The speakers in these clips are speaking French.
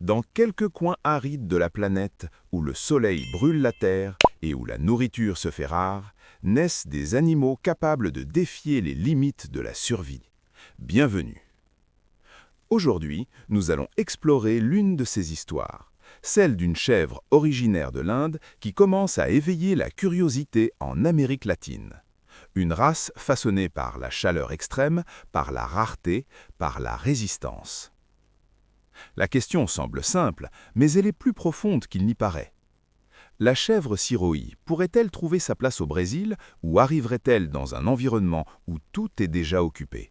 Dans quelques coins arides de la planète, où le soleil brûle la terre et où la nourriture se fait rare, naissent des animaux capables de défier les limites de la survie. Bienvenue. Aujourd'hui, nous allons explorer l'une de ces histoires, celle d'une chèvre originaire de l'Inde qui commence à éveiller la curiosité en Amérique latine. Une race façonnée par la chaleur extrême, par la rareté, par la résistance. La question semble simple, mais elle est plus profonde qu'il n'y paraît. La chèvre Sirohi pourrait-elle trouver sa place au Brésil ou arriverait-elle dans un environnement où tout est déjà occupé?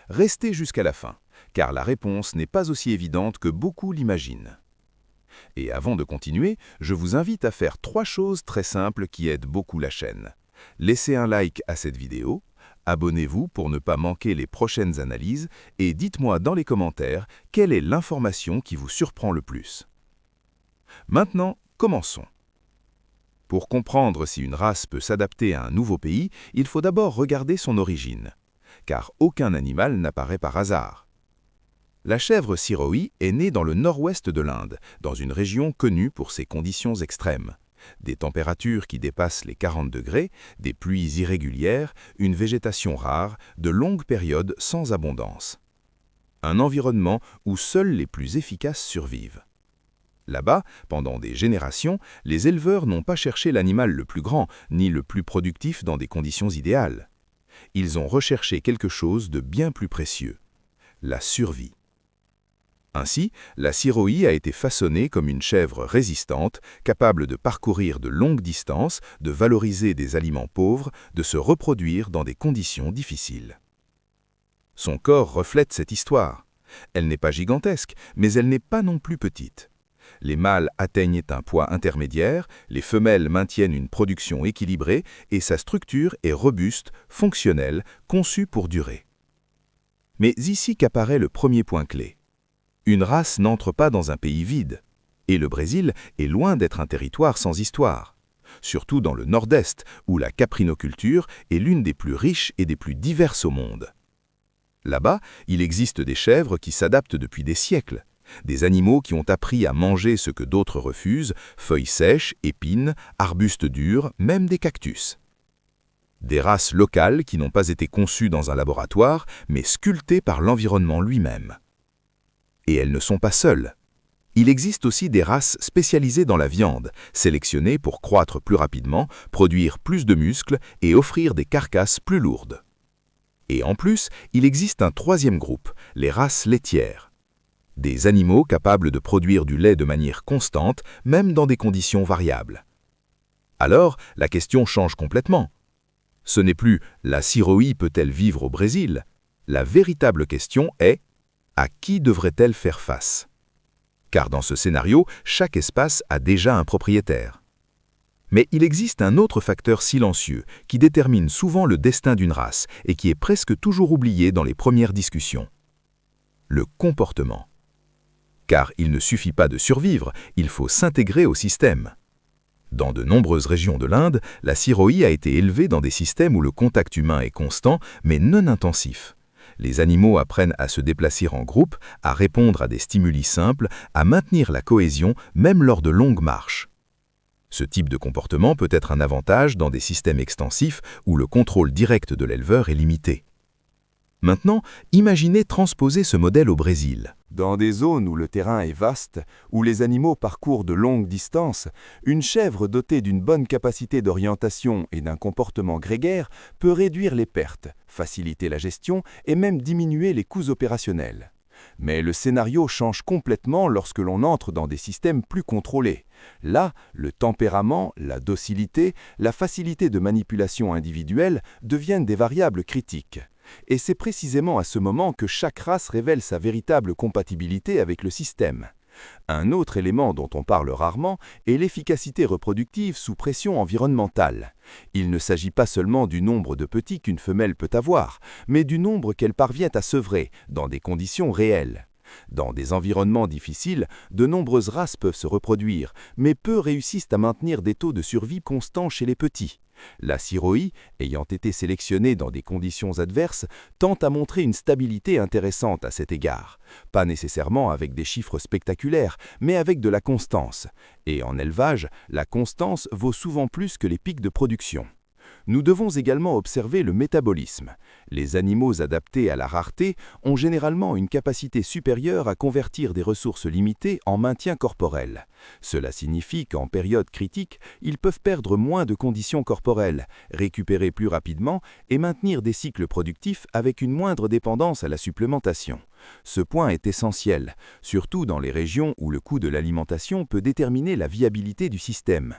Restez jusqu'à la fin, car la réponse n'est pas aussi évidente que beaucoup l'imaginent. Et avant de continuer, je vous invite à faire 3 choses très simples qui aident beaucoup la chaîne. Laissez un like à cette vidéo, abonnez-vous pour ne pas manquer les prochaines analyses et dites-moi dans les commentaires quelle est l'information qui vous surprend le plus. Maintenant, commençons. Pour comprendre si une race peut s'adapter à un nouveau pays, il faut d'abord regarder son origine, car aucun animal n'apparaît par hasard. La chèvre Sirohi est née dans le nord-ouest de l'Inde, dans une région connue pour ses conditions extrêmes. Des températures qui dépassent les 40 degrés, des pluies irrégulières, une végétation rare, de longues périodes sans abondance. Un environnement où seuls les plus efficaces survivent. Là-bas, pendant des générations, les éleveurs n'ont pas cherché l'animal le plus grand, ni le plus productif dans des conditions idéales. Ils ont recherché quelque chose de bien plus précieux, la survie. Ainsi, la Sirohi a été façonnée comme une chèvre résistante, capable de parcourir de longues distances, de valoriser des aliments pauvres, de se reproduire dans des conditions difficiles. Son corps reflète cette histoire. Elle n'est pas gigantesque, mais elle n'est pas non plus petite. Les mâles atteignent un poids intermédiaire, les femelles maintiennent une production équilibrée et sa structure est robuste, fonctionnelle, conçue pour durer. Mais ici qu'apparaît le premier point clé. Une race n'entre pas dans un pays vide, et le Brésil est loin d'être un territoire sans histoire, surtout dans le nord-est, où la caprinoculture est l'une des plus riches et des plus diverses au monde. Là-bas, il existe des chèvres qui s'adaptent depuis des siècles, des animaux qui ont appris à manger ce que d'autres refusent, feuilles sèches, épines, arbustes durs, même des cactus. Des races locales qui n'ont pas été conçues dans un laboratoire, mais sculptées par l'environnement lui-même. Et elles ne sont pas seules. Il existe aussi des races spécialisées dans la viande, sélectionnées pour croître plus rapidement, produire plus de muscles et offrir des carcasses plus lourdes. Et en plus, il existe un troisième groupe, les races laitières. Des animaux capables de produire du lait de manière constante, même dans des conditions variables. Alors, la question change complètement. Ce n'est plus « la Sirohi peut-elle vivre au Brésil ?» La véritable question est « à qui devrait-elle faire face ?» Car dans ce scénario, chaque espace a déjà un propriétaire. Mais il existe un autre facteur silencieux qui détermine souvent le destin d'une race et qui est presque toujours oublié dans les premières discussions. Le comportement. Car il ne suffit pas de survivre, il faut s'intégrer au système. Dans de nombreuses régions de l'Inde, la Sirohi a été élevée dans des systèmes où le contact humain est constant, mais non intensif. Les animaux apprennent à se déplacer en groupe, à répondre à des stimuli simples, à maintenir la cohésion même lors de longues marches. Ce type de comportement peut être un avantage dans des systèmes extensifs où le contrôle direct de l'éleveur est limité. Maintenant, imaginez transposer ce modèle au Brésil. Dans des zones où le terrain est vaste, où les animaux parcourent de longues distances, une chèvre dotée d'une bonne capacité d'orientation et d'un comportement grégaire peut réduire les pertes, faciliter la gestion et même diminuer les coûts opérationnels. Mais le scénario change complètement lorsque l'on entre dans des systèmes plus contrôlés. Là, le tempérament, la docilité, la facilité de manipulation individuelle deviennent des variables critiques. Et c'est précisément à ce moment que chaque race révèle sa véritable compatibilité avec le système. Un autre élément dont on parle rarement est l'efficacité reproductive sous pression environnementale. Il ne s'agit pas seulement du nombre de petits qu'une femelle peut avoir, mais du nombre qu'elle parvient à sevrer dans des conditions réelles. Dans des environnements difficiles, de nombreuses races peuvent se reproduire, mais peu réussissent à maintenir des taux de survie constants chez les petits. La Siroï, ayant été sélectionnée dans des conditions adverses, tente à montrer une stabilité intéressante à cet égard. Pas nécessairement avec des chiffres spectaculaires, mais avec de la constance. Et en élevage, la constance vaut souvent plus que les pics de production. Nous devons également observer le métabolisme. Les animaux adaptés à la rareté ont généralement une capacité supérieure à convertir des ressources limitées en maintien corporel. Cela signifie qu'en période critique, ils peuvent perdre moins de conditions corporelles, récupérer plus rapidement et maintenir des cycles productifs avec une moindre dépendance à la supplémentation. Ce point est essentiel, surtout dans les régions où le coût de l'alimentation peut déterminer la viabilité du système.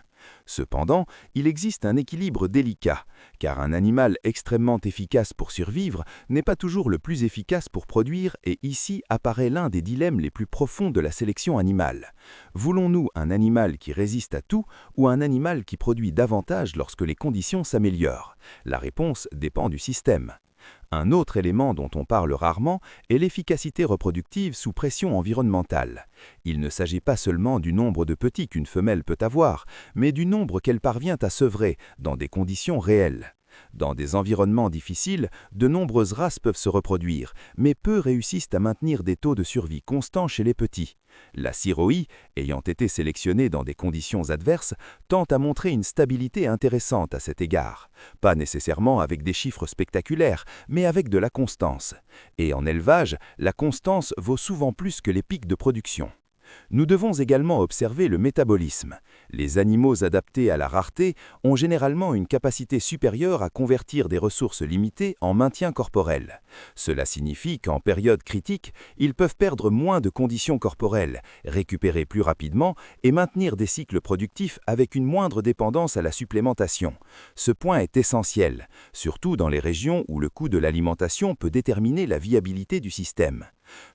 Cependant, il existe un équilibre délicat, car un animal extrêmement efficace pour survivre n'est pas toujours le plus efficace pour produire et ici apparaît l'un des dilemmes les plus profonds de la sélection animale. Voulons-nous un animal qui résiste à tout ou un animal qui produit davantage lorsque les conditions s'améliorent? La réponse dépend du système. Un autre élément dont on parle rarement est l'efficacité reproductive sous pression environnementale. Il ne s'agit pas seulement du nombre de petits qu'une femelle peut avoir, mais du nombre qu'elle parvient à sevrer dans des conditions réelles. Dans des environnements difficiles, de nombreuses races peuvent se reproduire, mais peu réussissent à maintenir des taux de survie constants chez les petits. La Siroï, ayant été sélectionnée dans des conditions adverses, tente à montrer une stabilité intéressante à cet égard. Pas nécessairement avec des chiffres spectaculaires, mais avec de la constance. Et en élevage, la constance vaut souvent plus que les pics de production. Nous devons également observer le métabolisme. Les animaux adaptés à la rareté ont généralement une capacité supérieure à convertir des ressources limitées en maintien corporel. Cela signifie qu'en période critique, ils peuvent perdre moins de conditions corporelles, récupérer plus rapidement et maintenir des cycles productifs avec une moindre dépendance à la supplémentation. Ce point est essentiel, surtout dans les régions où le coût de l'alimentation peut déterminer la viabilité du système.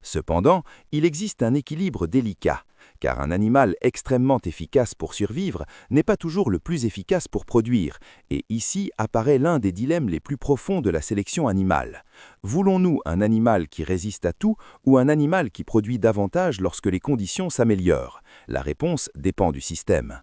Cependant, il existe un équilibre délicat, car un animal extrêmement efficace pour survivre n'est pas toujours le plus efficace pour produire, et ici apparaît l'un des dilemmes les plus profonds de la sélection animale. Voulons-nous un animal qui résiste à tout ou un animal qui produit davantage lorsque les conditions s'améliorent? La réponse dépend du système.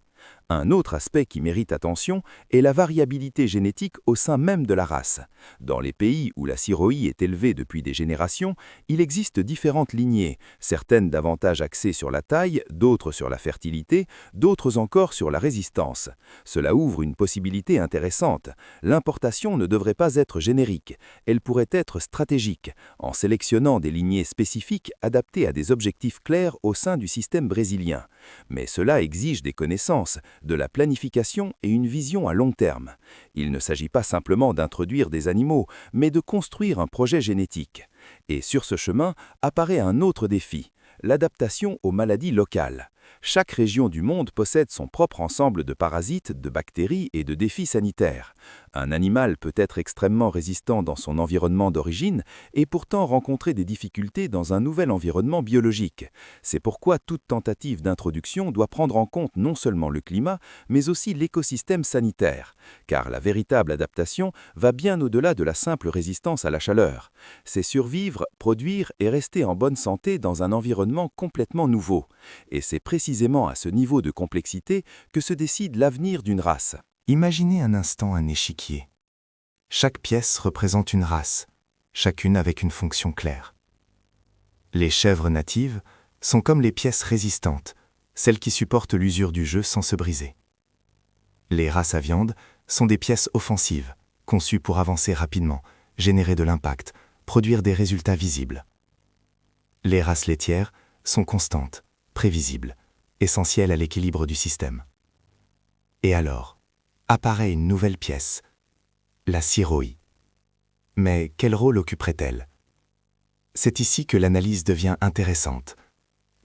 Un autre aspect qui mérite attention est la variabilité génétique au sein même de la race. Dans les pays où la Siroï est élevée depuis des générations, il existe différentes lignées, certaines davantage axées sur la taille, d'autres sur la fertilité, d'autres encore sur la résistance. Cela ouvre une possibilité intéressante. L'importation ne devrait pas être générique, elle pourrait être stratégique, en sélectionnant des lignées spécifiques adaptées à des objectifs clairs au sein du système brésilien. Mais cela exige des connaissances, de la planification et une vision à long terme. Il ne s'agit pas simplement d'introduire des animaux, mais de construire un projet génétique. Et sur ce chemin apparaît un autre défi, l'adaptation aux maladies locales. Chaque région du monde possède son propre ensemble de parasites, de bactéries et de défis sanitaires. Un animal peut être extrêmement résistant dans son environnement d'origine et pourtant rencontrer des difficultés dans un nouvel environnement biologique. C'est pourquoi toute tentative d'introduction doit prendre en compte non seulement le climat, mais aussi l'écosystème sanitaire. Car la véritable adaptation va bien au-delà de la simple résistance à la chaleur. C'est survivre, produire et rester en bonne santé dans un environnement complètement nouveau. Et c'est précisément à ce niveau de complexité que se décide l'avenir d'une race. Imaginez un instant un échiquier. Chaque pièce représente une race, chacune avec une fonction claire. Les chèvres natives sont comme les pièces résistantes, celles qui supportent l'usure du jeu sans se briser. Les races à viande sont des pièces offensives, conçues pour avancer rapidement, générer de l'impact, produire des résultats visibles. Les races laitières sont constantes, prévisibles, essentielles à l'équilibre du système. Et alors, apparaît une nouvelle pièce, la Siroï. Mais quel rôle occuperait-elle? C'est ici que l'analyse devient intéressante,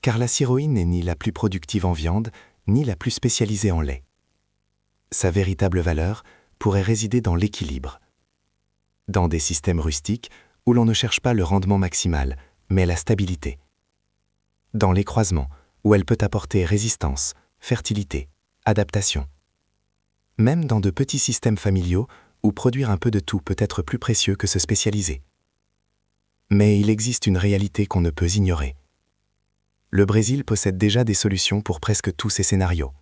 car la Siroï n'est ni la plus productive en viande, ni la plus spécialisée en lait. Sa véritable valeur pourrait résider dans l'équilibre. Dans des systèmes rustiques où l'on ne cherche pas le rendement maximal, mais la stabilité. Dans les croisements, où elle peut apporter résistance, fertilité, adaptation. Même dans de petits systèmes familiaux où produire un peu de tout peut être plus précieux que se spécialiser. Mais il existe une réalité qu'on ne peut ignorer. Le Brésil possède déjà des solutions pour presque tous ces scénarios.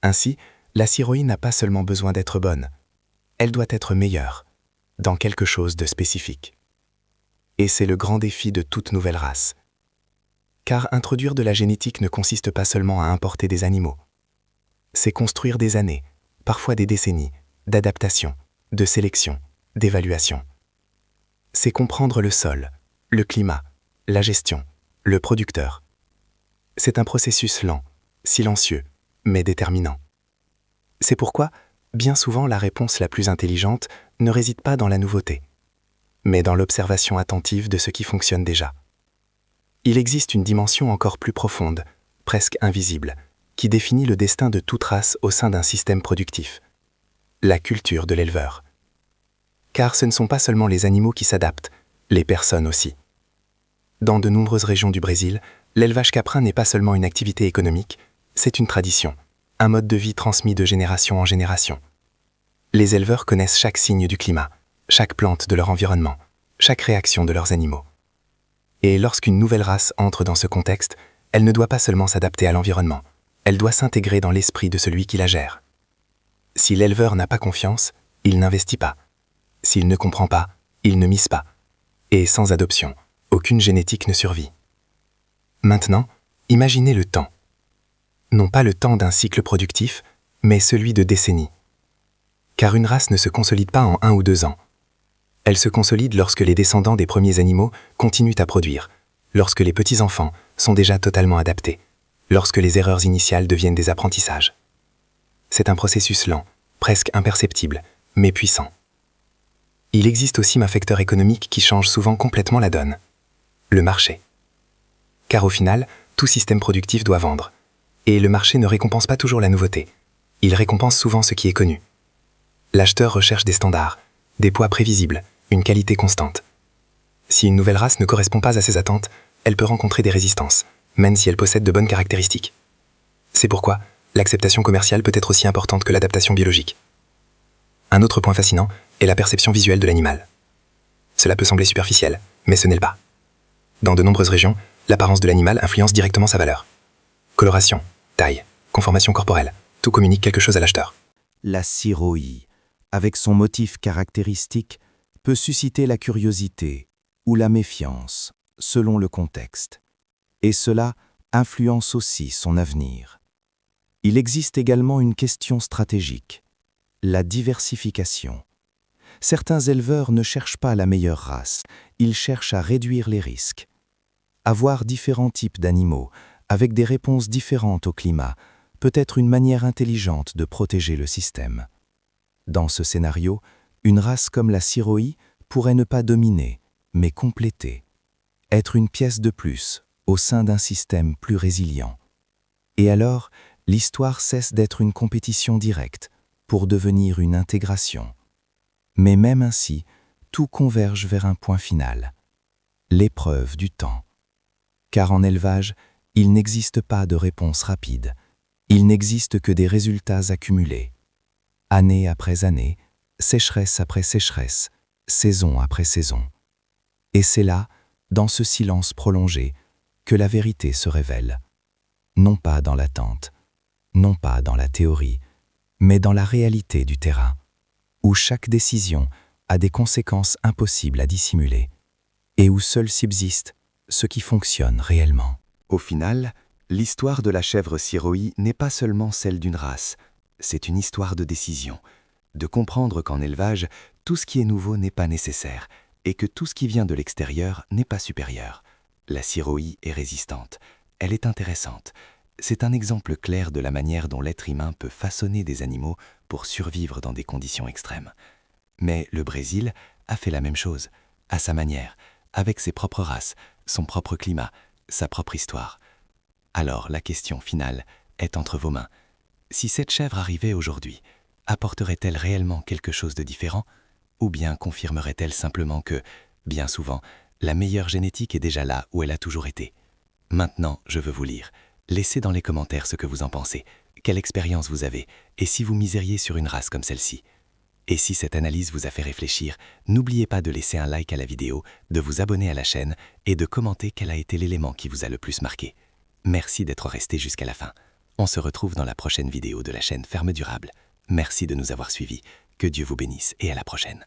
Ainsi, la ciroï n'a pas seulement besoin d'être bonne, elle doit être meilleure, dans quelque chose de spécifique. Et c'est le grand défi de toute nouvelle race. Car introduire de la génétique ne consiste pas seulement à importer des animaux. C'est construire des années, parfois des décennies, d'adaptation, de sélection, d'évaluation. C'est comprendre le sol, le climat, la gestion, le producteur. C'est un processus lent, silencieux, mais déterminant. C'est pourquoi, bien souvent, la réponse la plus intelligente ne réside pas dans la nouveauté, mais dans l'observation attentive de ce qui fonctionne déjà. Il existe une dimension encore plus profonde, presque invisible, qui définit le destin de toute race au sein d'un système productif. La culture de l'éleveur. Car ce ne sont pas seulement les animaux qui s'adaptent, les personnes aussi. Dans de nombreuses régions du Brésil, l'élevage caprin n'est pas seulement une activité économique, c'est une tradition, un mode de vie transmis de génération en génération. Les éleveurs connaissent chaque signe du climat, chaque plante de leur environnement, chaque réaction de leurs animaux. Et lorsqu'une nouvelle race entre dans ce contexte, elle ne doit pas seulement s'adapter à l'environnement, elle doit s'intégrer dans l'esprit de celui qui la gère. Si l'éleveur n'a pas confiance, il n'investit pas. S'il ne comprend pas, il ne mise pas. Et sans adoption, aucune génétique ne survit. Maintenant, imaginez le temps. Non pas le temps d'un cycle productif, mais celui de décennies. Car une race ne se consolide pas en 1 ou 2 ans. Elle se consolide lorsque les descendants des premiers animaux continuent à produire, lorsque les petits-enfants sont déjà totalement adaptés, lorsque les erreurs initiales deviennent des apprentissages. C'est un processus lent, presque imperceptible, mais puissant. Il existe aussi un facteur économique qui change souvent complètement la donne. Le marché. Car au final, tout système productif doit vendre. Et le marché ne récompense pas toujours la nouveauté. Il récompense souvent ce qui est connu. L'acheteur recherche des standards, des poids prévisibles, une qualité constante. Si une nouvelle race ne correspond pas à ses attentes, elle peut rencontrer des résistances, même si elle possède de bonnes caractéristiques. C'est pourquoi l'acceptation commerciale peut être aussi importante que l'adaptation biologique. Un autre point fascinant est la perception visuelle de l'animal. Cela peut sembler superficiel, mais ce n'est pas. Dans de nombreuses régions, l'apparence de l'animal influence directement sa valeur. Coloration, taille, conformation corporelle, tout communique quelque chose à l'acheteur. La ciroï, avec son motif caractéristique, peut susciter la curiosité ou la méfiance, selon le contexte. Et cela influence aussi son avenir. Il existe également une question stratégique, la diversification. Certains éleveurs ne cherchent pas la meilleure race, ils cherchent à réduire les risques. Avoir différents types d'animaux, avec des réponses différentes au climat, peut être une manière intelligente de protéger le système. Dans ce scénario, une race comme la ciroï pourrait ne pas dominer, mais compléter, être une pièce de plus au sein d'un système plus résilient. Et alors, l'histoire cesse d'être une compétition directe pour devenir une intégration. Mais même ainsi, tout converge vers un point final, l'épreuve du temps. Car en élevage, il n'existe pas de réponse rapide, il n'existe que des résultats accumulés. Année après année, sécheresse après sécheresse, saison après saison. Et c'est là, dans ce silence prolongé, que la vérité se révèle. Non pas dans l'attente, non pas dans la théorie, mais dans la réalité du terrain, où chaque décision a des conséquences impossibles à dissimuler, et où seul subsiste ce qui fonctionne réellement. Au final, l'histoire de la chèvre ciroï n'est pas seulement celle d'une race, c'est une histoire de décision, de comprendre qu'en élevage, tout ce qui est nouveau n'est pas nécessaire, et que tout ce qui vient de l'extérieur n'est pas supérieur. La ciroï est résistante, elle est intéressante. C'est un exemple clair de la manière dont l'être humain peut façonner des animaux pour survivre dans des conditions extrêmes. Mais le Brésil a fait la même chose, à sa manière, avec ses propres races, son propre climat, sa propre histoire. Alors la question finale est entre vos mains. Si cette chèvre arrivait aujourd'hui, apporterait-elle réellement quelque chose de différent? Ou bien confirmerait-elle simplement que, bien souvent, la meilleure génétique est déjà là où elle a toujours été? Maintenant, je veux vous lire. Laissez dans les commentaires ce que vous en pensez, quelle expérience vous avez, et si vous misériez sur une race comme celle-ci. Et si cette analyse vous a fait réfléchir, n'oubliez pas de laisser un like à la vidéo, de vous abonner à la chaîne et de commenter quel a été l'élément qui vous a le plus marqué. Merci d'être resté jusqu'à la fin. On se retrouve dans la prochaine vidéo de la chaîne Ferme Durable. Merci de nous avoir suivis. Que Dieu vous bénisse et à la prochaine.